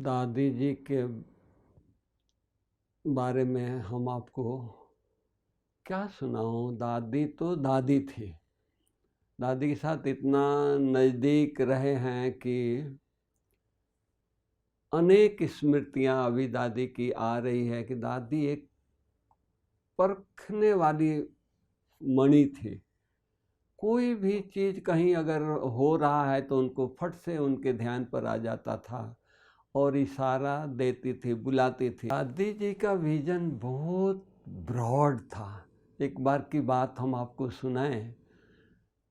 दादी जी के बारे में हम आपको क्या सुनाऊं। दादी तो दादी थी। दादी के साथ इतना नज़दीक रहे हैं कि अनेक स्मृतियां अभी दादी की आ रही है कि दादी एक परखने वाली मणि थी। कोई भी चीज़ कहीं अगर हो रहा है तो उनको फट से उनके ध्यान पर आ जाता था और इशारा देती थी, बुलाती थी। दादी जी का विज़न बहुत ब्रॉड था। एक बार की बात हम आपको सुनाएं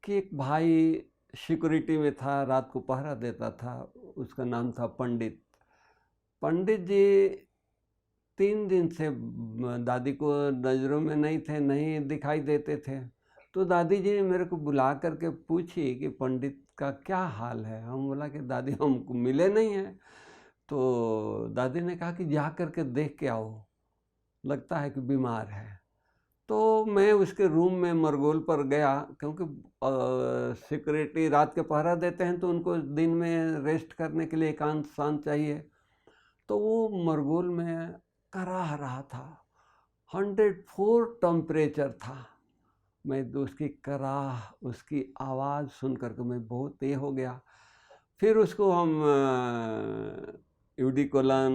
कि एक भाई सिक्योरिटी में था, रात को पहरा देता था। उसका नाम था पंडित। पंडित जी 3 दिन से दादी को नज़रों में नहीं थे, नहीं दिखाई देते थे। तो दादी जी ने मेरे को बुला करके पूछी कि पंडित का क्या हाल है। हम बोला कि दादी हमको मिले नहीं हैं। तो दादी ने कहा कि जा करके देख के आओ, लगता है कि बीमार है। तो मैं उसके रूम में मरगोल पर गया, क्योंकि सिक्योरिटी रात के पहरा देते हैं तो उनको दिन में रेस्ट करने के लिए एकांत शांत चाहिए। तो वो मरगोल में कराह रहा था, 104 टेम्परेचर था। मैं तो उसकी कराह, उसकी आवाज़ सुन करके मैं बहुत ये हो गया। फिर उसको हम यूडिकोलन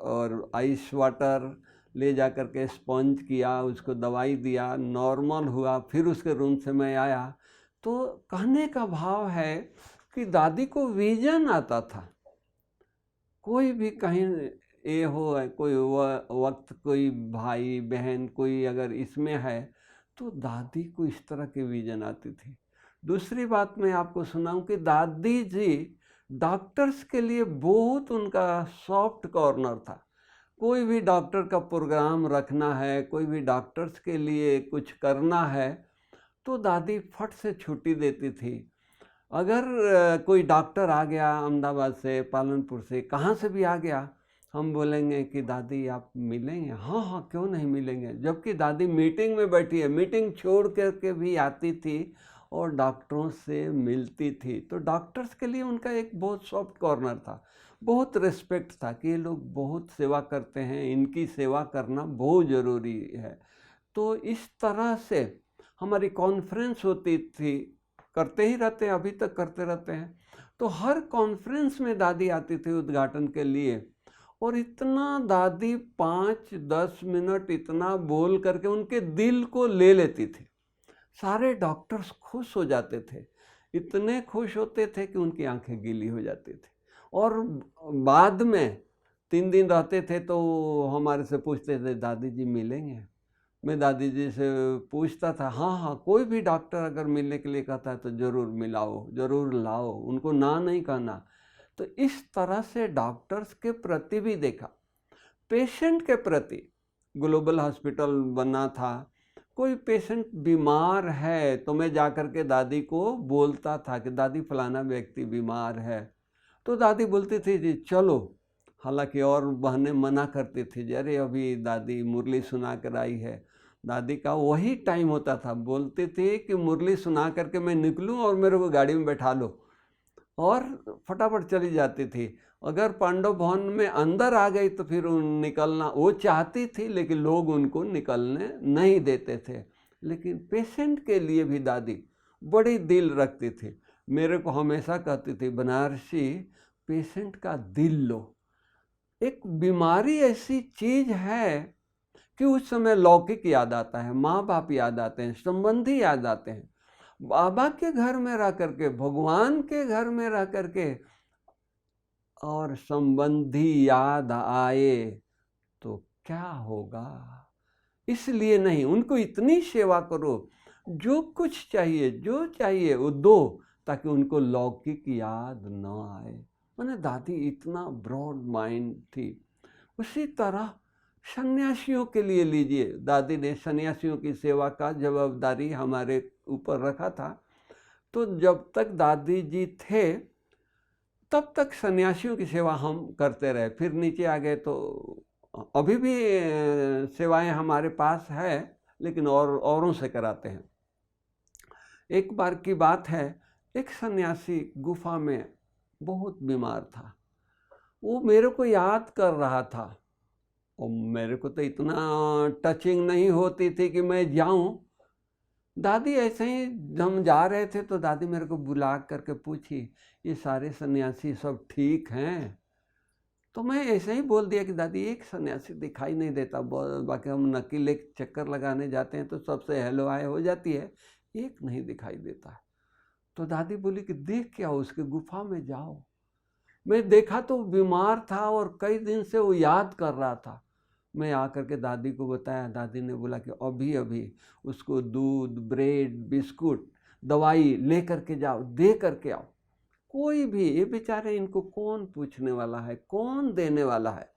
और आइस वाटर ले जा कर के स्पंज किया, उसको दवाई दिया, नॉर्मल हुआ। फिर उसके रूम से मैं आया। तो कहने का भाव है कि दादी को विजन आता था। कोई भी कहीं ये हो, कोई वक्त, कोई भाई बहन कोई अगर इसमें है तो दादी को इस तरह की विजन आती थी। दूसरी बात मैं आपको सुनाऊं कि दादी जी डॉक्टर्स के लिए बहुत उनका सॉफ्ट कॉर्नर था। कोई भी डॉक्टर का प्रोग्राम रखना है, कोई भी डॉक्टर्स के लिए कुछ करना है तो दादी फट से छुट्टी देती थी। अगर कोई डॉक्टर आ गया अहमदाबाद से, पालनपुर से, कहाँ से भी आ गया, हम बोलेंगे कि दादी आप मिलेंगे? हाँ हाँ, क्यों नहीं मिलेंगे। जबकि दादी मीटिंग में बैठी है, मीटिंग छोड़ करके भी आती थी और डॉक्टरों से मिलती थी। तो डॉक्टर्स के लिए उनका एक बहुत सॉफ्ट कॉर्नर था, बहुत रिस्पेक्ट था कि ये लोग बहुत सेवा करते हैं, इनकी सेवा करना बहुत ज़रूरी है। तो इस तरह से हमारी कॉन्फ्रेंस होती थी, करते ही रहते हैं, अभी तक करते रहते हैं। तो हर कॉन्फ्रेंस में दादी आती थी उद्घाटन के लिए, और इतना दादी 5-10 मिनट इतना बोल करके उनके दिल को ले लेती थी। सारे डॉक्टर्स खुश हो जाते थे, इतने खुश होते थे कि उनकी आंखें गीली हो जाती थी। और बाद में 3 दिन रहते थे तो हमारे से पूछते थे दादी जी मिलेंगे? मैं दादी जी से पूछता था, हाँ हाँ, कोई भी डॉक्टर अगर मिलने के लिए कहता है तो ज़रूर मिलाओ, ज़रूर लाओ, उनको ना नहीं कहना। तो इस तरह से डॉक्टर्स के प्रति भी देखा, पेशेंट के प्रति। ग्लोबल हॉस्पिटल बना था, कोई पेशेंट बीमार है तो मैं जा कर के दादी को बोलता था कि दादी फलाना व्यक्ति बीमार है। तो दादी बोलती थी जी चलो। हालांकि और बहनें मना करती थी, जी अरे अभी दादी मुरली सुना कर आई है। दादी का वही टाइम होता था, बोलती थी कि मुरली सुना करके मैं निकलूं और मेरे को गाड़ी में बैठा लो, और फटाफट चली जाती थी। अगर पांडव भवन में अंदर आ गई तो फिर निकलना वो चाहती थी, लेकिन लोग उनको निकलने नहीं देते थे। लेकिन पेशेंट के लिए भी दादी बड़ी दिल रखती थी। मेरे को हमेशा कहती थी, बनारसी पेशेंट का दिल लो। एक बीमारी ऐसी चीज है कि उस समय लौकिक याद आता है, माँ बाप याद आते हैं, संबंधी याद आते हैं। बाबा के घर में रह करके, भगवान के घर में रह करके और संबंधी याद आए तो क्या होगा। इसलिए नहीं, उनको इतनी सेवा करो, जो कुछ चाहिए, जो चाहिए वो दो, ताकि उनको लौकिक याद न आए। मैंने दादी इतना ब्रॉड माइंड थी। उसी तरह सन्यासियों के लिए लीजिए, दादी ने सन्यासियों की सेवा का जवाबदारी हमारे ऊपर रखा था। तो जब तक दादी जी थे तब तक सन्यासियों की सेवा हम करते रहे। फिर नीचे आ गए तो अभी भी सेवाएं हमारे पास है, लेकिन औरों से कराते हैं। एक बार की बात है, एक सन्यासी गुफा में बहुत बीमार था। वो मेरे को याद कर रहा था, और मेरे को तो इतना टचिंग नहीं होती थी कि मैं जाऊं। दादी ऐसे ही हम जा रहे थे तो दादी मेरे को बुला करके पूछी, ये सारे सन्यासी सब ठीक हैं? तो मैं ऐसे ही बोल दिया कि दादी एक सन्यासी दिखाई नहीं देता, बाकी हम नकीले चक्कर लगाने जाते हैं तो सबसे हेलो हाय हो जाती है, एक नहीं दिखाई देता है। तो दादी बोली कि देख क्या उसके गुफा में जाओ। मैं देखा तो बीमार था और कई दिन से वो याद कर रहा था। मैं आकर के दादी को बताया, दादी ने बोला कि अभी अभी उसको दूध, ब्रेड, बिस्कुट, दवाई ले करके जाओ, दे करके आओ। कोई भी, ये बेचारे, इनको कौन पूछने वाला है, कौन देने वाला है?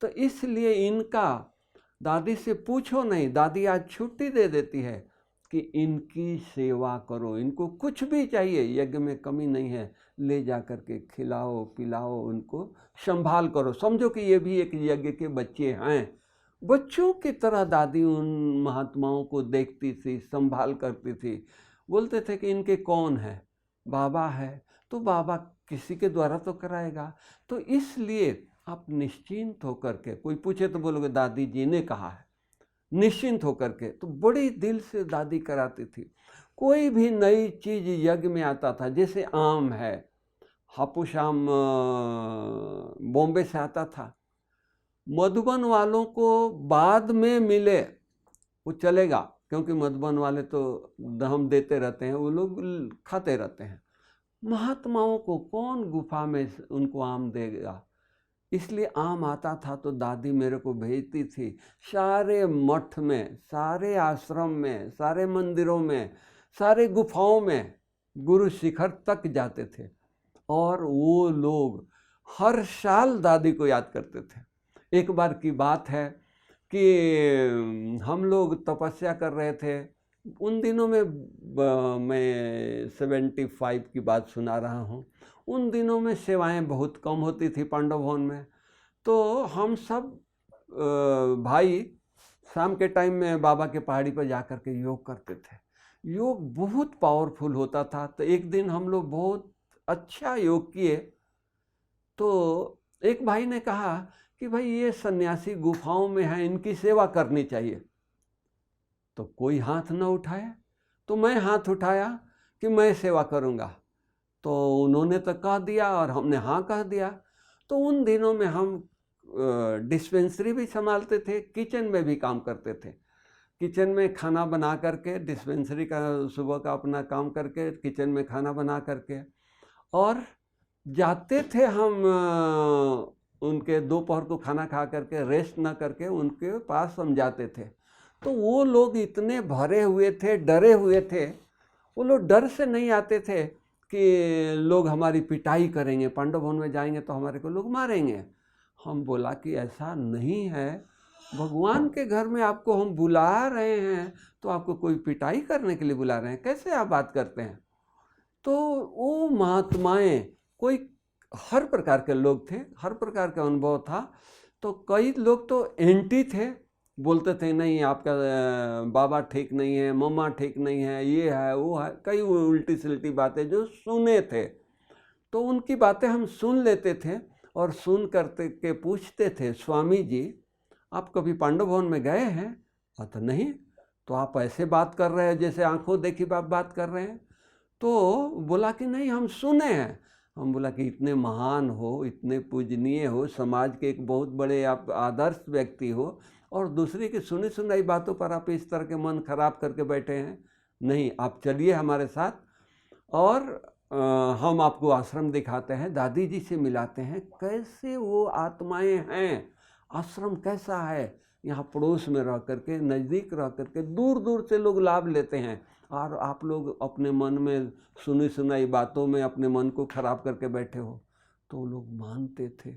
तो इसलिए इनका दादी से पूछो नहीं। दादी आज छुट्टी दे देती है कि इनकी सेवा करो, इनको कुछ भी चाहिए, यज्ञ में कमी नहीं है, ले जा कर के खिलाओ पिलाओ, उनको संभाल करो, समझो कि ये भी एक यज्ञ के बच्चे हैं। बच्चों की तरह दादी उन महात्माओं को देखती थी, संभाल करती थी। बोलते थे कि इनके कौन है? बाबा है, तो बाबा किसी के द्वारा तो कराएगा। तो इसलिए आप निश्चिंत होकर के, कोई पूछे तो बोलोगे दादी जी ने कहा है, निश्चिंत होकर के। तो बड़ी दिल से दादी कराती थी। कोई भी नई चीज यज्ञ में आता था, जैसे आम है, हापुस आम बॉम्बे से आता था, मधुबन वालों को बाद में मिले वो चलेगा, क्योंकि मधुबन वाले तो हम देते रहते हैं, वो लोग खाते रहते हैं। महात्माओं को कौन गुफा में उनको आम देगा? इसलिए आम आता था तो दादी मेरे को भेजती थी। सारे मठ में, सारे आश्रम में, सारे मंदिरों में, सारे गुफाओं में गुरु शिखर तक जाते थे, और वो लोग हर साल दादी को याद करते थे। एक बार की बात है कि हम लोग तपस्या कर रहे थे, उन दिनों में मैं 75 की बात सुना रहा हूँ। उन दिनों में सेवाएं बहुत कम होती थी पांडव भवन में। तो हम सब भाई शाम के टाइम में बाबा के पहाड़ी पर जा कर के योग करते थे। योग बहुत पावरफुल होता था। तो एक दिन हम लोग बहुत अच्छा योग किए, तो एक भाई ने कहा कि भाई ये सन्यासी गुफाओं में हैं, इनकी सेवा करनी चाहिए। तो कोई हाथ न उठाए, तो मैं हाथ उठाया कि मैं सेवा करूँगा। तो उन्होंने तो कह दिया और हमने हाँ कह दिया। तो उन दिनों में हम डिस्पेंसरी भी संभालते थे, किचन में भी काम करते थे। किचन में खाना बना करके, डिस्पेंसरी का सुबह का अपना काम करके, किचन में खाना बना करके, और जाते थे हम उनके दोपहर को खाना खा करके, रेस्ट ना करके उनके पास हम जाते थे। तो वो लोग इतने भरे हुए थे, डरे हुए थे। वो लोग डर से नहीं आते थे कि लोग हमारी पिटाई करेंगे, पांडव भवन में जाएंगे तो हमारे को लोग मारेंगे। हम बोला कि ऐसा नहीं है, भगवान के घर में आपको हम बुला रहे हैं, तो आपको कोई पिटाई करने के लिए बुला रहे हैं? कैसे आप बात करते हैं? तो वो महात्माएं, कोई हर प्रकार के लोग थे, हर प्रकार का अनुभव था। तो कई लोग तो एंटी थे, बोलते थे नहीं आपका बाबा ठीक नहीं है, मम्मा ठीक नहीं है, ये है वो है, कई उल्टी सिल्टी बातें जो सुने थे। तो उनकी बातें हम सुन लेते थे और सुन करते के पूछते थे, स्वामी जी आप कभी पांडव भवन में गए हैं? तो नहीं। तो आप ऐसे बात कर रहे हैं जैसे आंखों देखी बात कर रहे हैं। तो बोला कि नहीं हम सुने हैं। हम बोला कि इतने महान हो, इतने पूजनीय हो, समाज के एक बहुत बड़े आप आदर्श व्यक्ति हो, और दूसरे की सुनी सुनाई बातों पर आप इस तरह के मन खराब करके बैठे हैं। नहीं, आप चलिए हमारे साथ और हम आपको आश्रम दिखाते हैं, दादी जी से मिलाते हैं, कैसे वो आत्माएं हैं, आश्रम कैसा है, यहाँ पड़ोस में रह करके, नज़दीक रह करके, दूर दूर से लोग लाभ लेते हैं, और आप लोग अपने मन में सुनी सुनाई बातों में अपने मन को खराब करके बैठे हो। तो लोग मानते थे।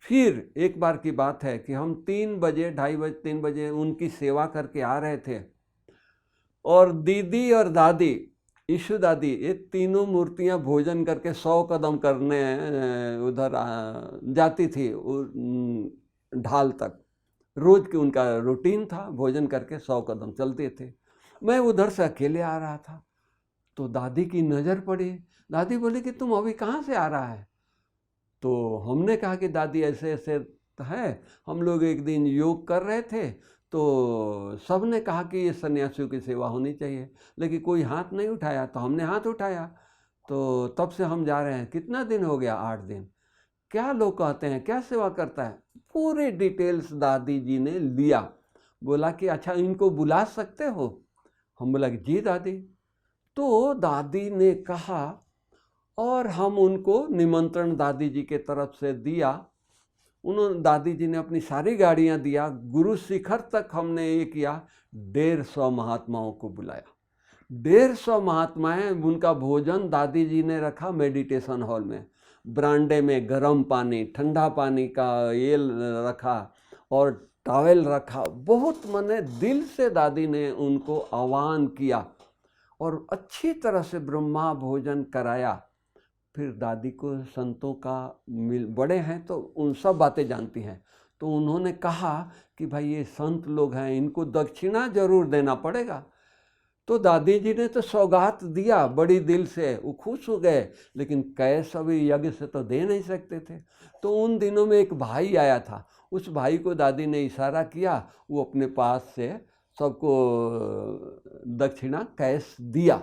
फिर एक बार की बात है कि हम 3 बजे, 2:30 बजे, 3 बजे उनकी सेवा करके आ रहे थे, और दीदी और दादी, ईशु दादी, ये तीनों मूर्तियां भोजन करके 100 कदम करने उधर जाती थी ढाल तक। रोज के उनका रूटीन था, भोजन करके 100 कदम चलते थे। मैं उधर से अकेले आ रहा था, तो दादी की नज़र पड़ी। दादी बोली कि तुम अभी कहाँ से आ रहा है? तो हमने कहा कि दादी ऐसे ऐसे है, हम लोग एक दिन योग कर रहे थे तो सब ने कहा कि ये सन्यासियों की सेवा होनी चाहिए, लेकिन कोई हाथ नहीं उठाया, तो हमने हाथ उठाया। तो तब से हम जा रहे हैं। कितना दिन हो गया? 8 दिन। क्या लोग कहते हैं, क्या सेवा करता है, पूरे डिटेल्स दादी जी ने लिया। बोला कि अच्छा इनको बुला सकते हो? हम बोला कि जी दादी। तो दादी ने कहा, और हम उनको निमंत्रण दादी जी के तरफ से दिया। उन्होंने, दादी जी ने अपनी सारी गाड़ियां दिया। गुरु शिखर तक हमने ये किया, 150 महात्माओं को बुलाया। 150 महात्माएं, उनका भोजन दादी जी ने रखा मेडिटेशन हॉल में, बरांडे में गर्म पानी, ठंडा पानी का ये रखा और टॉवेल रखा। बहुत मने दिल से दादी ने उनको आह्वान किया और अच्छी तरह से ब्रह्मा भोजन कराया। फिर दादी को संतों का बड़े हैं तो उन सब बातें जानती हैं, तो उन्होंने कहा कि भाई ये संत लोग हैं, इनको दक्षिणा जरूर देना पड़ेगा। तो दादी जी ने तो सौगात दिया बड़ी दिल से, वो खुश हो गए, लेकिन कैश अभी यज्ञ से तो दे नहीं सकते थे। तो उन दिनों में एक भाई आया था, उस भाई को दादी ने इशारा किया, वो अपने पास से सबको दक्षिणा कैश दिया।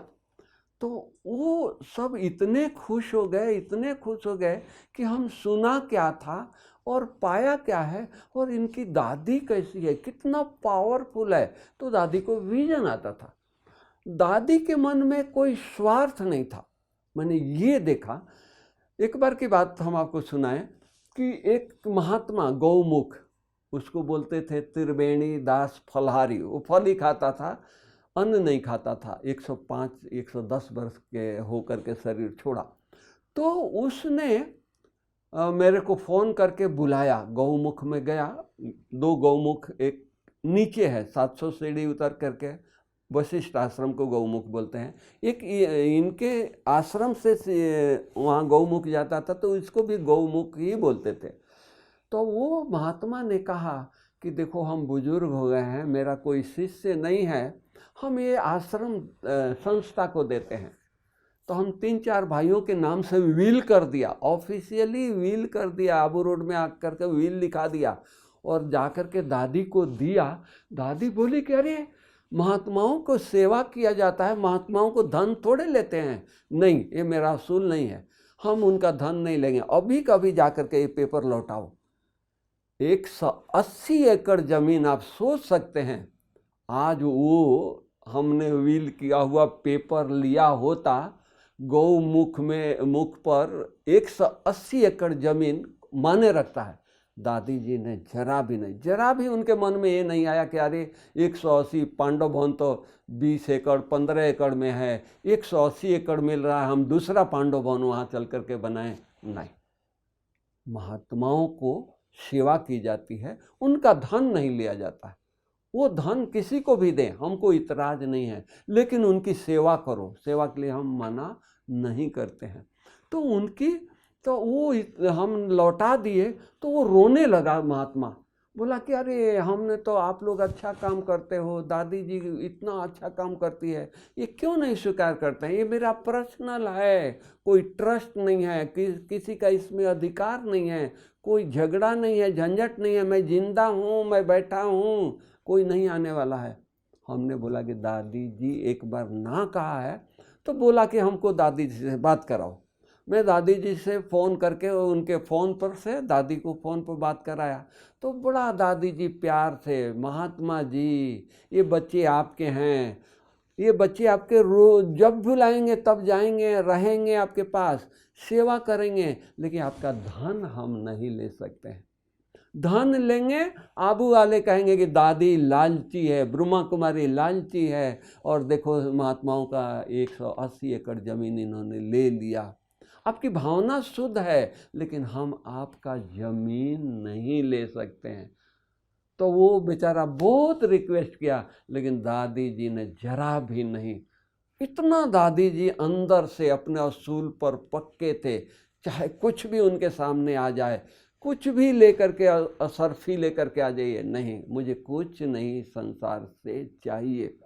तो वो सब इतने खुश हो गए, इतने खुश हो गए कि हम सुना क्या था और पाया क्या है, और इनकी दादी कैसी है, कितना पावरफुल है। तो दादी को विजन आता था। दादी के मन में कोई स्वार्थ नहीं था। मैंने ये देखा। एक बार की बात हम आपको सुनाएं कि एक महात्मा गौमुख, उसको बोलते थे त्रिवेणी दास फलहारी, वो फल ही खाता था, अन्न नहीं खाता था। 105-110 वर्ष के होकर के शरीर छोड़ा। तो उसने मेरे को फ़ोन करके बुलाया, गौमुख में गया। 2 गौमुख, एक नीचे है 700 सीढ़ी उतर करके, वशिष्ठ आश्रम को गौमुख बोलते हैं। एक इनके आश्रम से वहाँ गौमुख जाता था, तो इसको भी गौमुख ही बोलते थे। तो वो महात्मा ने कहा कि देखो हम बुजुर्ग हो गए हैं, मेरा कोई शिष्य नहीं है, हम ये आश्रम संस्था को देते हैं। तो हम 3-4 भाइयों के नाम से विल कर दिया, ऑफिशियली विल कर दिया, आबू रोड में आकर के विल लिखा दिया और जाकर के दादी को दिया। दादी बोली कि अरे महात्माओं को सेवा किया जाता है, महात्माओं को धन थोड़े लेते हैं। नहीं, ये मेरा असूल नहीं है, हम उनका धन नहीं लेंगे। अभी कभी जाकर के ये पेपर लौटाओ। 180 एकड़ जमीन, आप सोच सकते हैं, आज वो हमने विल किया हुआ पेपर लिया होता, गौमुख में मुख पर 180 एकड़ जमीन माने रखता है। दादी जी ने जरा भी उनके मन में ये नहीं आया कि अरे 180, पांडव भवन तो 20 एकड़ 15 एकड़ में है, 180 एकड़ मिल रहा है, हम दूसरा पांडव भवन वहाँ चल करके बनाएं। नहीं, महात्माओं को सेवा की जाती है, उनका धन नहीं लिया जाता है। वो धन किसी को भी दें, हमको इतराज नहीं है, लेकिन उनकी सेवा करो, सेवा के लिए हम मना नहीं करते हैं। तो उनकी, तो वो हम लौटा दिए तो वो रोने लगा महात्मा। बोला कि अरे हमने तो, आप लोग अच्छा काम करते हो, दादी जी इतना अच्छा काम करती है, ये क्यों नहीं स्वीकार करते हैं? ये मेरा पर्सनल है, कोई ट्रस्ट नहीं है, किसी का इसमें अधिकार नहीं है, कोई झगड़ा नहीं है, झंझट नहीं है, मैं जिंदा हूँ, मैं बैठा हूँ, कोई नहीं आने वाला है। हमने बोला कि दादी जी एक बार ना कहा है, तो बोला कि हमको दादी जी से बात कराओ। मैं दादी जी से फ़ोन करके उनके फ़ोन पर से दादी को फ़ोन पर बात कराया। तो बड़ा दादी जी प्यार से, महात्मा जी ये बच्चे आपके हैं, ये बच्चे आपके रोज जब बुलाएंगे तब जाएंगे, रहेंगे आपके पास, सेवा करेंगे, लेकिन आपका धन हम नहीं ले सकते हैं। धन लेंगे, आबू वाले कहेंगे कि दादी लालची है, ब्रह्मा कुमारी लालची है, और देखो महात्माओं का 180 एकड़ ज़मीन इन्होंने ले लिया। आपकी भावना शुद्ध है, लेकिन हम आपका ज़मीन नहीं ले सकते हैं। तो वो बेचारा बहुत रिक्वेस्ट किया, लेकिन दादी जी ने जरा भी नहीं। इतना दादी जी अंदर से अपने असूल पर पक्के थे, चाहे कुछ भी उनके सामने आ जाए, कुछ भी लेकर के, असरफी लेकर के आ जाइए, नहीं मुझे कुछ नहीं संसार से चाहिए।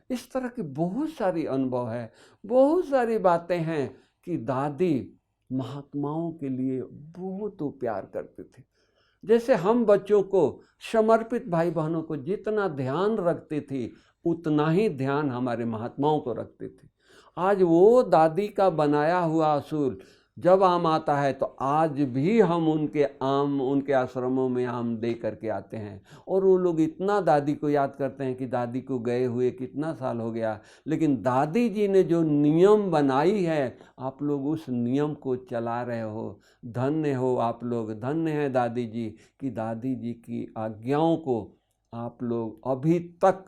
इस तरह की बहुत सारी अनुभव है, बहुत सारी बातें हैं कि दादी महात्माओं के लिए बहुत वो प्यार करते थे। जैसे हम बच्चों को समर्पित भाई बहनों को जितना ध्यान रखते थे, उतना ही ध्यान हमारे महात्माओं को रखते थे। आज वो दादी का बनाया हुआ असूल जब आम आता है तो आज भी हम उनके आश्रमों में आम दे करके आते हैं, और वो लोग इतना दादी को याद करते हैं कि दादी को गए हुए कितना साल हो गया, लेकिन दादी जी ने जो नियम बनाई है आप लोग उस नियम को चला रहे हो। धन्य हो आप लोग, धन्य है दादी जी कि दादी जी की आज्ञाओं को आप लोग अभी तक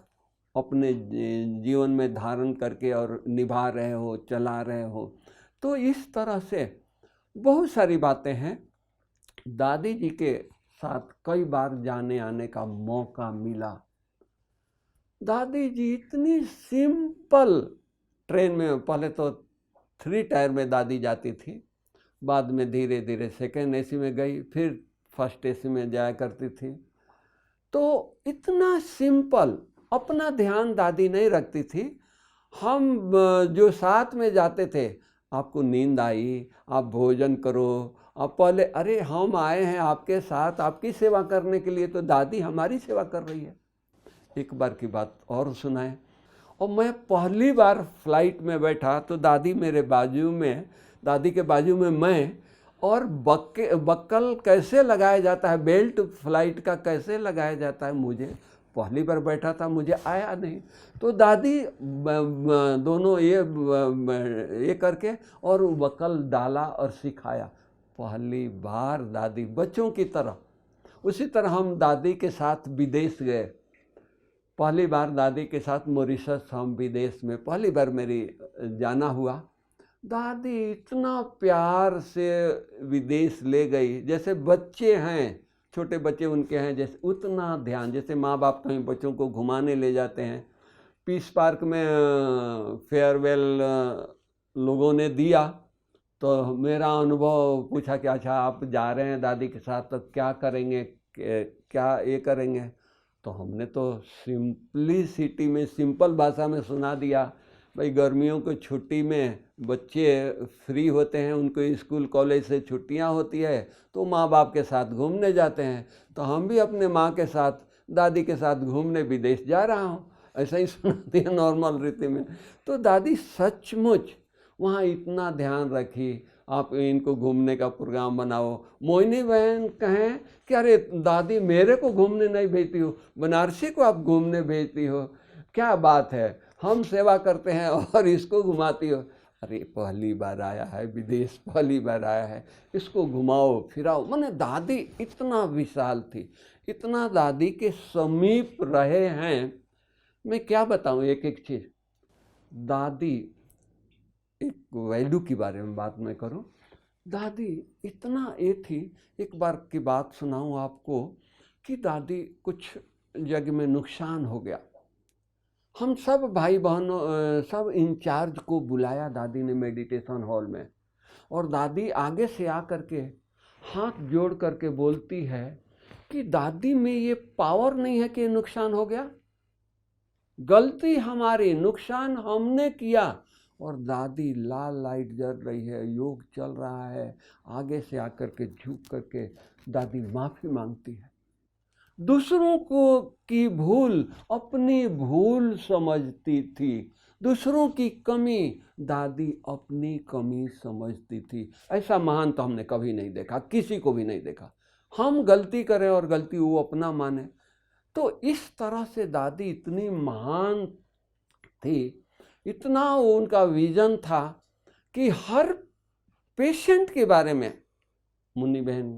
अपने जीवन में धारण करके और निभा रहे हो, चला रहे हो। तो इस तरह से बहुत सारी बातें हैं। दादी जी के साथ कई बार जाने आने का मौका मिला। दादी जी इतनी सिंपल ट्रेन में, पहले तो 3 टायर में दादी जाती थी, बाद में धीरे धीरे सेकेंड एसी में गई, फिर फर्स्ट एसी में जाया करती थी। तो इतना सिंपल, अपना ध्यान दादी नहीं रखती थी। हम जो साथ में जाते थे, आपको नींद आई, आप भोजन करो, आप पहले, अरे हम आए हैं आपके साथ आपकी सेवा करने के लिए, तो दादी हमारी सेवा कर रही है। एक बार की बात और सुनाए, और मैं पहली बार फ्लाइट में बैठा तो दादी मेरे बाजू में, दादी के बाजू में मैं, और बक्कल कैसे लगाया जाता है, बेल्ट फ्लाइट का कैसे लगाया जाता है, मुझे पहली बार बैठा था, मुझे आया नहीं। तो दादी दोनों ये करके और बक्कल डाला और सिखाया। पहली बार दादी बच्चों की तरह, उसी तरह हम दादी के साथ विदेश गए। पहली बार दादी के साथ मॉरिशस हम विदेश में पहली बार मेरी जाना हुआ। दादी इतना प्यार से विदेश ले गई, जैसे बच्चे हैं, छोटे बच्चे उनके हैं, जैसे उतना ध्यान, जैसे माँ बाप कहीं बच्चों को घुमाने ले जाते हैं। पीस पार्क में फेयरवेल लोगों ने दिया, तो मेरा अनुभव पूछा कि अच्छा आप जा रहे हैं दादी के साथ, तो क्या करेंगे, क्या ये करेंगे। तो हमने तो सिंपलिसिटी में, सिंपल भाषा में सुना दिया, भाई गर्मियों की छुट्टी में बच्चे फ्री होते हैं, उनको स्कूल कॉलेज से छुट्टियां होती है, तो माँ बाप के साथ घूमने जाते हैं। तो हम भी अपने माँ के साथ, दादी के साथ घूमने विदेश जा रहा हूँ, ऐसा ही सुना दिया नॉर्मल रीति में। तो दादी सचमुच वहाँ इतना ध्यान रखी, आप इनको घूमने का प्रोग्राम बनाओ। मोहिनी बहन कहें कि अरे दादी मेरे को घूमने नहीं भेजती हो, बनारसी को आप घूमने भेजती हो, क्या बात है, हम सेवा करते हैं और इसको घुमाती हो। अरे पहली बार आया है विदेश, पहली बार आया है, इसको घुमाओ फिराओ। माने दादी इतना विशाल थी, इतना दादी के समीप रहे हैं। मैं क्या बताऊं, एक एक चीज़। दादी, एक वैल्यू के बारे में बात मैं करूं, दादी इतना ये थी। एक बार की बात सुनाऊं आपको कि दादी कुछ जगह में नुकसान हो गया। हम सब भाई बहनों, सब इंचार्ज को बुलाया दादी ने मेडिटेशन हॉल में, और दादी आगे से आकर के हाथ जोड़ करके बोलती है कि दादी में ये पावर नहीं है कि नुकसान हो गया, गलती हमारी, नुकसान हमने किया। और दादी लाल लाइट जल रही है, योग चल रहा है, आगे से आकर के झुक करके दादी माफ़ी मांगती है। दूसरों को की भूल अपनी भूल समझती थी, दूसरों की कमी दादी अपनी कमी समझती थी। ऐसा महान तो हमने कभी नहीं देखा, किसी को भी नहीं देखा। हम गलती करें और गलती वो अपना माने। तो इस तरह से दादी इतनी महान थी, इतना उनका विजन था कि हर पेशेंट के बारे में मुन्नी बहन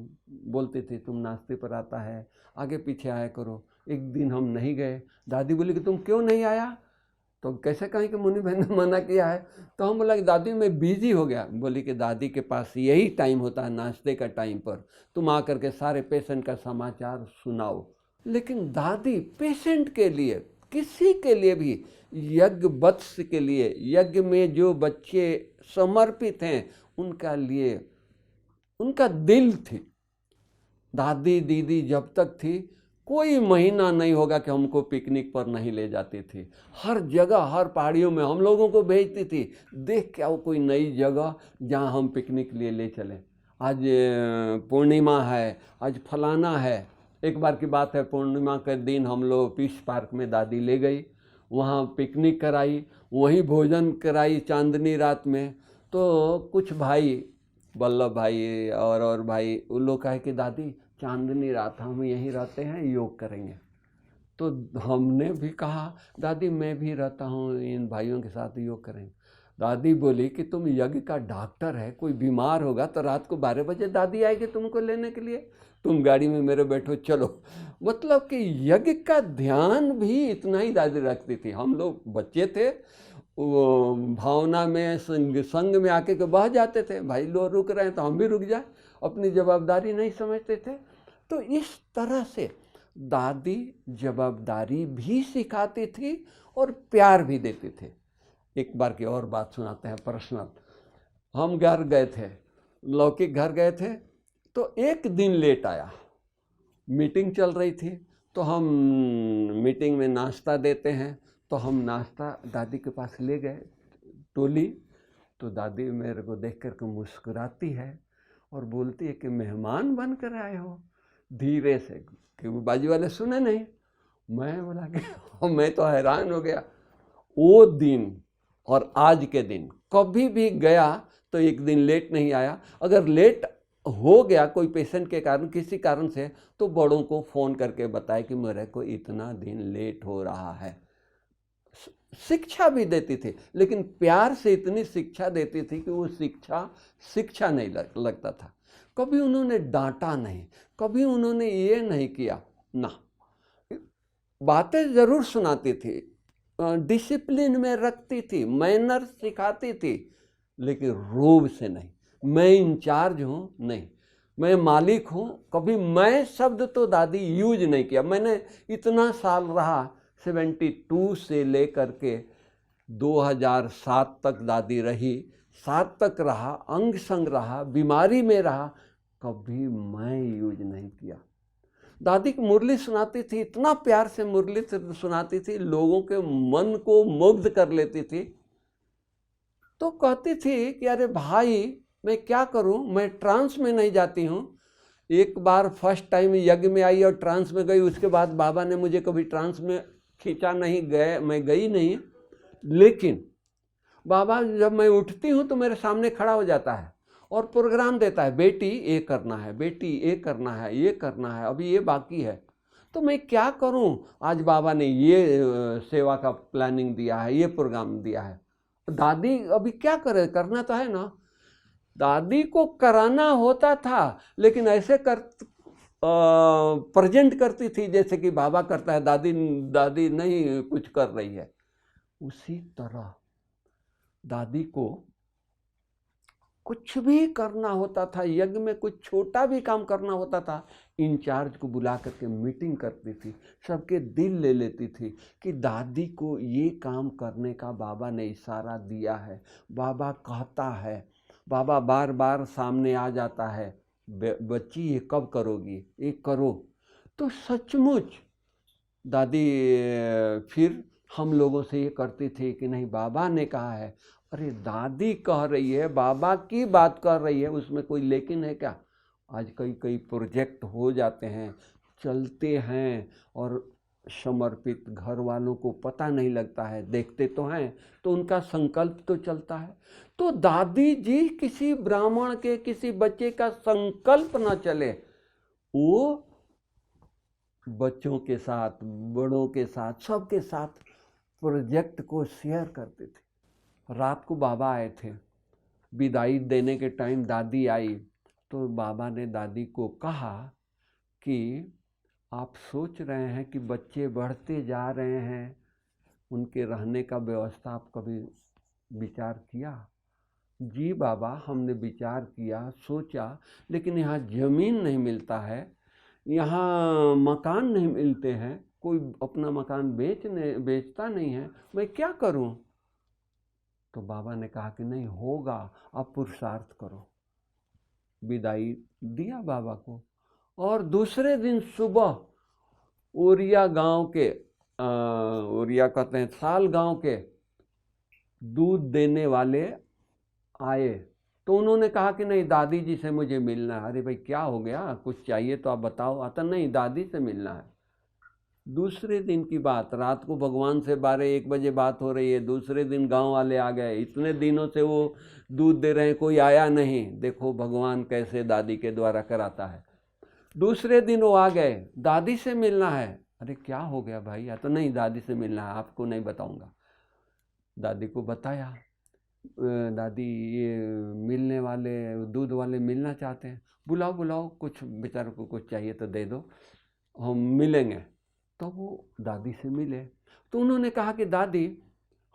बोलती थी, तुम नाश्ते पर आता है, आगे पीछे आया करो। एक दिन हम नहीं गए, दादी बोली कि तुम क्यों नहीं आया, तो कैसे कहें कि मुन्नी बहन ने मना किया है। तो हम बोला कि दादी मैं बिजी हो गया। बोली कि दादी के पास यही टाइम होता है नाश्ते का टाइम पर, तुम आकर के सारे पेशेंट का समाचार सुनाओ। लेकिन दादी पेशेंट के लिए, किसी के लिए भी, यज्ञ वत्स के लिए, यज्ञ में जो बच्चे समर्पित हैं उनका लिए उनका दिल थी। दादी दीदी जब तक थी कोई महीना नहीं होगा कि हमको पिकनिक पर नहीं ले जाती थी। हर जगह, हर पहाड़ियों में हम लोगों को भेजती थी, देख क्या वो कोई नई जगह जहाँ हम पिकनिक लिए ले चलें। आज पूर्णिमा है, आज फलाना है। एक बार की बात है, पूर्णिमा के दिन हम लोग पीस पार्क में दादी ले गई, वहाँ पिकनिक कराई, वहीं भोजन कराई चांदनी रात में। तो कुछ भाई, वल्लभ भाई और भाई, उन लोग कहे कि दादी चांदनी रात हम यहीं रहते हैं, योग करेंगे। तो हमने भी कहा दादी मैं भी रहता हूँ, इन भाइयों के साथ योग करेंगे। दादी बोली कि तुम यज्ञ का डॉक्टर है, कोई बीमार होगा तो रात को 12 बजे दादी आएगी तुमको लेने के लिए, तुम गाड़ी में मेरे बैठो चलो। मतलब कि यज्ञ का ध्यान भी इतना ही दादी रखती थी। हम लोग बच्चे थे, वो भावना में संग में आके के बह जाते थे, भाई लोग रुक रहे हैं तो हम भी रुक जाए, अपनी जवाबदारी नहीं समझते थे। तो इस तरह से दादी जवाबदारी भी सिखाती थी और प्यार भी देती थी। एक बार की और बात सुनाते हैं पर्सनल। हम घर गए थे, लौकिक घर गए थे, तो एक दिन लेट आया, मीटिंग चल रही थी, तो हम मीटिंग में नाश्ता देते हैं, तो हम नाश्ता दादी के पास ले गए टोली। तो दादी मेरे को देख कर के मुस्कुराती है और बोलती है कि मेहमान बन कर आए हो, धीरे से, कि वो बाजू वाले सुने नहीं। मैं बोला कि मैं तो हैरान हो गया। वो दिन और आज के दिन कभी भी गया तो एक दिन लेट नहीं आया। अगर लेट हो गया कोई पेशेंट के कारण, किसी कारण से, तो बड़ों को फ़ोन करके बताए कि मेरे को इतना दिन लेट हो रहा है। शिक्षा भी देती थी, लेकिन प्यार से इतनी शिक्षा देती थी कि वो शिक्षा नहीं लगता था। कभी उन्होंने डांटा नहीं, कभी उन्होंने ये नहीं किया ना, बातें ज़रूर सुनाती थी, डिसिप्लिन में रखती थी, मैनर सिखाती थी, लेकिन रोब से नहीं। मैं इंचार्ज हूँ नहीं, मैं मालिक हूँ, कभी मैं शब्द तो दादी यूज नहीं किया। मैंने इतना साल रहा, 72 से लेकर के 2007 तक दादी रही, 7 तक रहा, अंग संग रहा, बीमारी में रहा, कभी मैं यूज नहीं किया। दादी की मुरली सुनाती थी, इतना प्यार से मुरली सुनाती थी, लोगों के मन को मुग्ध कर लेती थी। तो कहती थी कि अरे भाई मैं क्या करूं, मैं ट्रांस में नहीं जाती हूं। एक बार फर्स्ट टाइम यज्ञ में आई और ट्रांस में गई, उसके बाद बाबा ने मुझे कभी ट्रांस में खींचा नहीं, मैं गई नहीं। लेकिन बाबा जब मैं उठती हूं तो मेरे सामने खड़ा हो जाता है और प्रोग्राम देता है, बेटी ये करना है, बेटी ये करना है, ये करना है, अभी ये बाकी है। तो मैं क्या करूं, आज बाबा ने ये सेवा का प्लानिंग दिया है, ये प्रोग्राम दिया है, दादी अभी क्या करे, करना तो है ना। दादी को कराना होता था, लेकिन ऐसे प्रेजेंट करती थी जैसे कि बाबा करता है, दादी नहीं कुछ कर रही है। उसी तरह दादी को कुछ भी करना होता था, यज्ञ में कुछ छोटा भी काम करना होता था, इंचार्ज को बुला करके मीटिंग करती थी, सबके दिल ले लेती थी कि दादी को ये काम करने का बाबा ने इशारा दिया है, बाबा कहता है, बाबा बार बार सामने आ जाता है, बच्ची ये कब करोगी, ये करो। तो सचमुच दादी फिर हम लोगों से ये करती थी कि नहीं बाबा ने कहा है, अरे दादी कह रही है, बाबा की बात कर रही है, उसमें कोई लेकिन है क्या। आज कई प्रोजेक्ट हो जाते हैं, चलते हैं, और समर्पित घर वालों को पता नहीं लगता है, देखते तो हैं तो उनका संकल्प तो चलता है। तो दादी जी किसी ब्राह्मण के, किसी बच्चे का संकल्प ना चले, वो बच्चों के साथ, बड़ों के साथ, सबके साथ प्रोजेक्ट को शेयर करते थे। रात को बाबा आए थे, विदाई देने के टाइम दादी आई, तो बाबा ने दादी को कहा कि आप सोच रहे हैं कि बच्चे बढ़ते जा रहे हैं, उनके रहने का व्यवस्था आप कभी विचार किया। जी बाबा हमने विचार किया, सोचा, लेकिन यहाँ ज़मीन नहीं मिलता है, यहाँ मकान नहीं मिलते हैं, कोई अपना मकान बेचता नहीं है, मैं क्या करूं। तो बाबा ने कहा कि नहीं होगा, आप पुरुषार्थ करो। विदाई दिया बाबा को, और दूसरे दिन सुबह ओरिया गांव के ओरिया कहते हैं साल गांव के दूध देने वाले आए। तो उन्होंने कहा कि नहीं, दादी जी से मुझे मिलना है। अरे भाई क्या हो गया, कुछ चाहिए तो आप बताओ। आता नहीं, दादी से मिलना है। दूसरे दिन की बात, रात को भगवान से 12-1 बजे बात हो रही है। दूसरे दिन गांव वाले आ गए। इतने दिनों से वो दूध दे रहे हैं, कोई आया नहीं। देखो भगवान कैसे दादी के द्वारा कराता है। दूसरे दिन वो आ गए, दादी से मिलना है। अरे क्या हो गया भाई? या तो नहीं, दादी से मिलना है, आपको नहीं बताऊंगा। दादी को बताया, दादी ये मिलने वाले, दूध वाले मिलना चाहते हैं, बुलाओ बुलाओ, कुछ बेचारों को कुछ चाहिए तो दे दो, हम मिलेंगे। तो वो दादी से मिले। तो उन्होंने कहा कि दादी,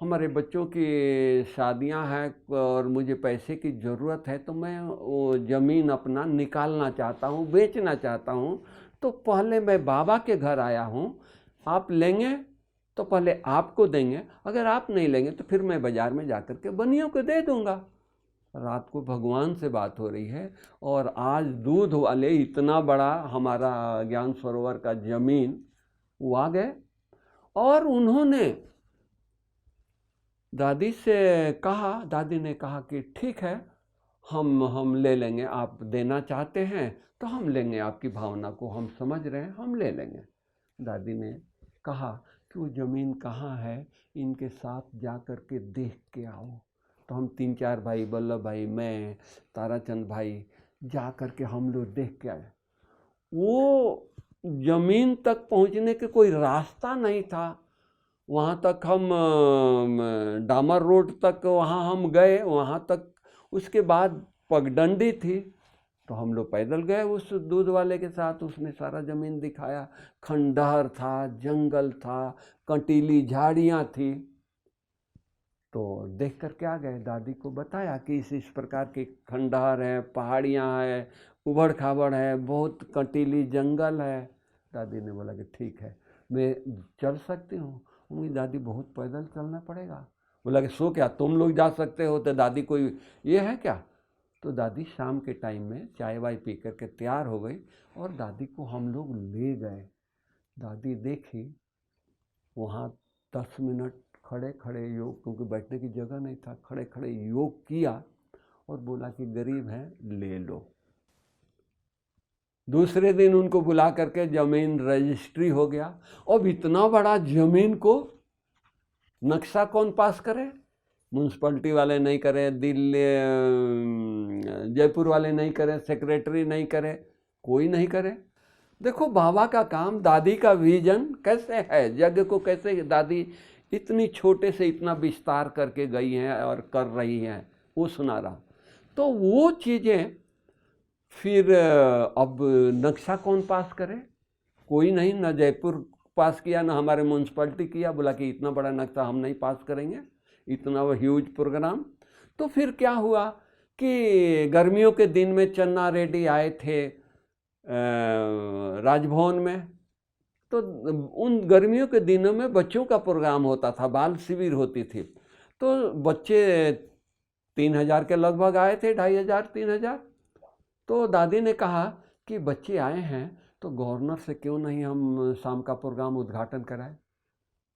हमारे बच्चों की शादियां हैं और मुझे पैसे की ज़रूरत है, तो मैं वो ज़मीन अपना निकालना चाहता हूँ, बेचना चाहता हूँ। तो पहले मैं बाबा के घर आया हूँ, आप लेंगे तो पहले आपको देंगे, अगर आप नहीं लेंगे तो फिर मैं बाज़ार में जा कर के बनियों को दे दूँगा। रात को भगवान से बात हो रही है और आज दूध वाले इतना बड़ा हमारा ज्ञान सरोवर का ज़मीन वो आ गए और उन्होंने दादी से कहा। दादी ने कहा कि ठीक है, हम ले लेंगे, आप देना चाहते हैं तो हम लेंगे, आपकी भावना को हम समझ रहे हैं, हम ले लेंगे। दादी ने कहा कि वो ज़मीन कहाँ है, इनके साथ जा कर के देख के आओ। तो हम 3-4 भाई, बल्लभ भाई, मैं, ताराचंद भाई, जा कर के हम लोग देख के आए। वो ज़मीन तक पहुंचने के कोई रास्ता नहीं था। वहाँ तक हम डामर रोड तक वहाँ हम गए, वहाँ तक। उसके बाद पगडंडी थी, तो हम लोग पैदल गए उस दूध वाले के साथ। उसने सारा ज़मीन दिखाया, खंडहर था, जंगल था, कंटीली झाड़ियाँ थी। तो देख कर के आ गए। दादी को बताया कि इस प्रकार के खंडहर है, पहाड़ियाँ है, उबड़ खाबड़ है, बहुत कंटीली जंगल है। दादी ने बोला कि ठीक है, मैं चल सकती हूँ। उनकी दादी, बहुत पैदल चलना पड़ेगा। बोला कि सो क्या, तुम लोग जा सकते हो तो दादी कोई ये है क्या? तो दादी शाम के टाइम में चाय वाय पी कर के तैयार हो गई और दादी को हम लोग ले गए। दादी देखी, वहाँ 10 मिनट खड़े खड़े योग, क्योंकि बैठने की जगह नहीं था, खड़े खड़े योग किया और बोला कि गरीब हैं, ले लो। दूसरे दिन उनको बुला करके ज़मीन रजिस्ट्री हो गया। अब इतना बड़ा ज़मीन को नक्शा कौन पास करे? म्यूनसिपलिटी वाले नहीं करे, दिल्ली जयपुर वाले नहीं करे, सेक्रेटरी नहीं करे, कोई नहीं करे। देखो बाबा का काम, दादी का विजन कैसे है, यज्ञ को कैसे दादी इतनी छोटे से इतना विस्तार करके गई हैं और कर रही हैं, वो सुना रहा। तो वो चीज़ें फिर अब नक्शा कौन पास करे? कोई नहीं, ना जयपुर पास किया, ना हमारे म्यूनसिपलिटी किया। बोला कि इतना बड़ा नक्शा हम नहीं पास करेंगे, इतना ह्यूज प्रोग्राम। तो फिर क्या हुआ कि गर्मियों के दिन में चन्ना रेड्डी आए थे राजभवन में। तो उन गर्मियों के दिनों में बच्चों का प्रोग्राम होता था, बाल शिविर होती थी। तो बच्चे 3000 के लगभग आए थे, 2500, 3000। तो दादी ने कहा कि बच्चे आए हैं तो गवर्नर से क्यों नहीं हम शाम का प्रोग्राम उद्घाटन कराएं।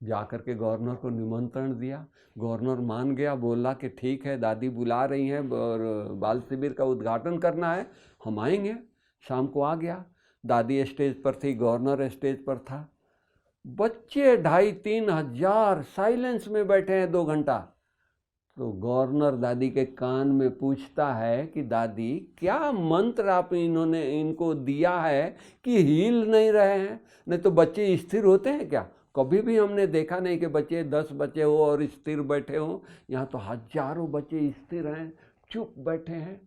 जा कर के गवर्नर को निमंत्रण दिया। गवर्नर मान गया, बोला कि ठीक है, दादी बुला रही हैं और बाल शिविर का उद्घाटन करना है, हम आएंगे। शाम को आ गया। दादी स्टेज पर थी, गवर्नर स्टेज पर था। बच्चे 2500-3000 हजार साइलेंस में बैठे हैं 2 घंटा। तो गवर्नर दादी के कान में पूछता है कि दादी, क्या मंत्र आप इन्होंने इनको दिया है कि हिल नहीं रहे हैं? नहीं तो बच्चे स्थिर होते हैं क्या? कभी भी हमने देखा नहीं कि बच्चे 10 बच्चे हो और स्थिर बैठे हो। यहाँ तो हजारों बच्चे स्थिर हैं, चुप बैठे हैं।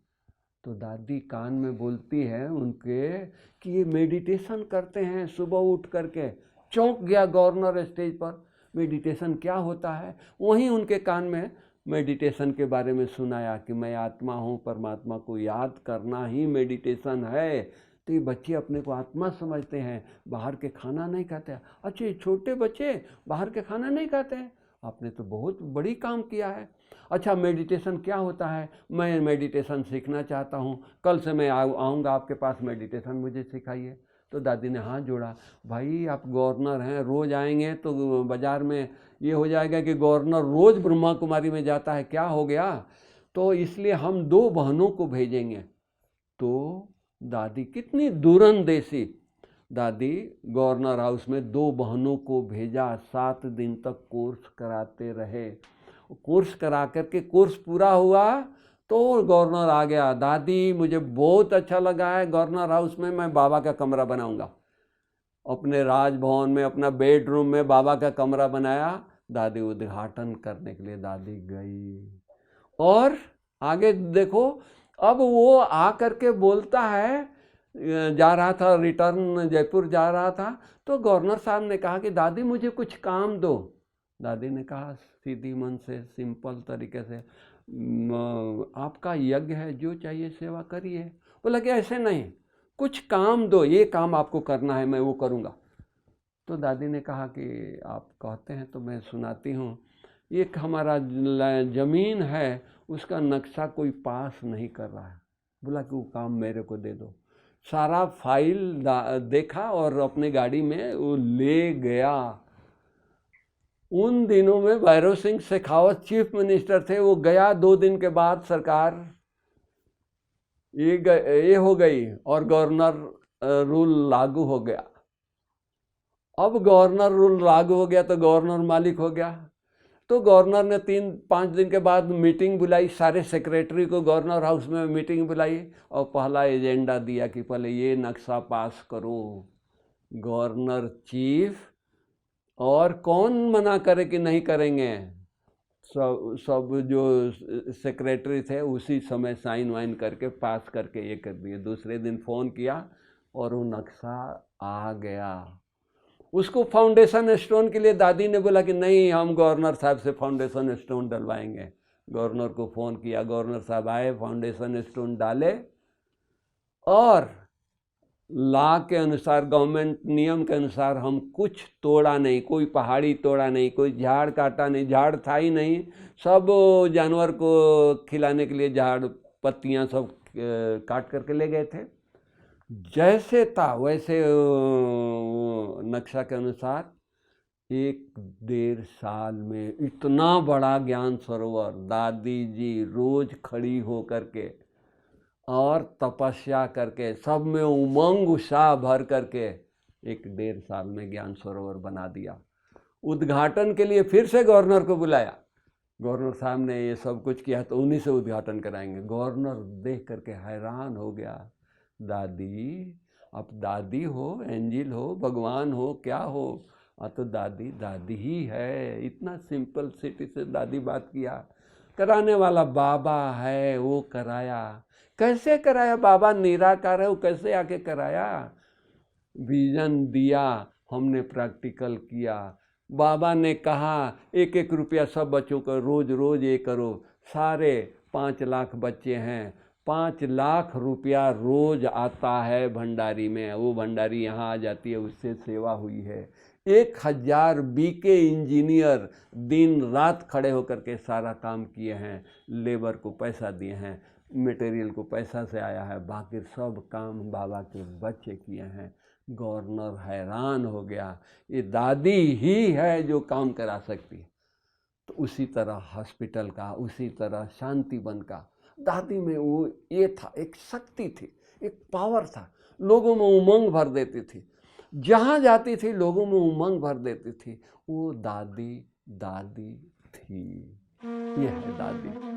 तो दादी कान में बोलती है उनके कि ये मेडिटेशन करते हैं सुबह उठ करके। चौंक गया गवर्नर स्टेज पर। मेडिटेशन क्या होता है? वहीं उनके कान में मेडिटेशन के बारे में सुनाया कि मैं आत्मा हूँ, परमात्मा को याद करना ही मेडिटेशन है। तो ये बच्चे अपने को आत्मा समझते हैं, बाहर के खाना नहीं खाते। अच्छा, छोटे बच्चे बाहर के खाना नहीं खाते हैं, आपने तो बहुत बड़ी काम किया है। अच्छा, मेडिटेशन क्या होता है? मैं मेडिटेशन सीखना चाहता हूँ, कल से मैं आऊँगा आपके पास, मेडिटेशन मुझे सिखाइए। तो दादी ने हाथ जोड़ा, भाई आप गवर्नर हैं, रोज़ आएंगे तो बाज़ार में ये हो जाएगा कि गवर्नर रोज़ ब्रह्मा कुमारी में जाता है, क्या हो गया, तो इसलिए हम 2 बहनों को भेजेंगे। तो दादी कितनी दूरंदेशी, दादी गवर्नर हाउस में 2 बहनों को भेजा, 7 दिन तक कोर्स कराते रहे। कोर्स करा करके कोर्स पूरा हुआ तो गवर्नर आ गया, दादी मुझे बहुत अच्छा लगा है, गवर्नर हाउस में मैं बाबा का कमरा बनाऊंगा। अपने राजभवन में अपना बेडरूम में बाबा का कमरा बनाया। दादी उद्घाटन करने के लिए दादी गई, और आगे देखो, अब वो आ करके बोलता है, जा रहा था, रिटर्न जयपुर जा रहा था, तो गवर्नर साहब ने कहा कि दादी मुझे कुछ काम दो। दादी ने कहा सीधी मन से, सिंपल तरीके से, आपका यज्ञ है, जो चाहिए सेवा करिए। बोला कि ऐसे नहीं, कुछ काम दो, ये काम आपको करना है, मैं वो करूँगा। तो दादी ने कहा कि आप कहते हैं तो मैं सुनाती हूँ। एक हमारा ज़मीन है, उसका नक्शा कोई पास नहीं कर रहा है। बोला कि वो काम मेरे को दे दो। सारा फाइल देखा और अपने गाड़ी में वो ले गया। उन दिनों में भैरव सिंह शेखावत चीफ मिनिस्टर थे। वो गया, 2 दिन के बाद सरकार ये हो गई और गवर्नर रूल लागू हो गया। अब गवर्नर रूल लागू हो गया तो गवर्नर मालिक हो गया। तो गवर्नर ने 3-5 दिन के बाद मीटिंग बुलाई, सारे सेक्रेटरी को गवर्नर हाउस में मीटिंग बुलाई और पहला एजेंडा दिया कि पहले ये नक्शा पास करो। गवर्नर चीफ, और कौन मना करे कि नहीं करेंगे, सब जो सेक्रेटरी थे उसी समय साइन वाइन करके पास करके ये कर दिए। दूसरे दिन फ़ोन किया और वो नक्शा आ गया। उसको फाउंडेशन स्टोन के लिए दादी ने बोला कि नहीं, हम गवर्नर साहब से फाउंडेशन स्टोन डलवाएंगे। गवर्नर को फ़ोन किया, गवर्नर साहब आए, फाउंडेशन स्टोन डाले, और लॉ के अनुसार, गवर्नमेंट नियम के अनुसार हम कुछ तोड़ा नहीं, कोई पहाड़ी तोड़ा नहीं, कोई झाड़ काटा नहीं, झाड़ था ही नहीं, सब जानवर को खिलाने के लिए झाड़ पत्तियां सब काट करके ले गए थे। जैसे था वैसे नक्शा के अनुसार 1-1.5 साल में इतना बड़ा ज्ञान सरोवर, दादी जी रोज खड़ी हो करके और तपस्या करके, सब में उमंग उत्साह भर करके 1-1.5 साल में ज्ञान सरोवर बना दिया। उद्घाटन के लिए फिर से गवर्नर को बुलाया। गवर्नर साहब ने ये सब कुछ किया तो उन्हीं से उद्घाटन कराएंगे। गवर्नर देख करके हैरान हो गया, दादी आप दादी हो, एंजिल हो, भगवान हो, क्या हो? तो दादी दादी ही है। इतना सिंपल सिटी से दादी बात किया। कराने वाला बाबा है, वो कराया। कैसे कराया? बाबा निराकार है, वो कैसे आके कराया? विजन दिया, हमने प्रैक्टिकल किया। बाबा ने कहा 1-1 रुपया सब बच्चों को रोज रोज ये करो। सारे 5 लाख बच्चे हैं, 5 लाख रुपया रोज आता है भंडारी में। वो भंडारी यहाँ आ जाती है, उससे सेवा हुई है। 1000 बीके इंजीनियर दिन रात खड़े होकर के सारा काम किए हैं। लेबर को पैसा दिए हैं, मटेरियल को पैसा से आया है, बाकी सब काम बाबा के बच्चे किए हैं। गवर्नर हैरान हो गया, ये दादी ही है जो काम करा सकती है। तो उसी तरह हॉस्पिटल का, उसी तरह शांति वन का, दादी में वो ये था, एक शक्ति थी, एक पावर था, लोगों में उमंग भर देती थी। जहाँ जाती थी लोगों में उमंग भर देती थी। वो दादी दादी थी। ये है दादी।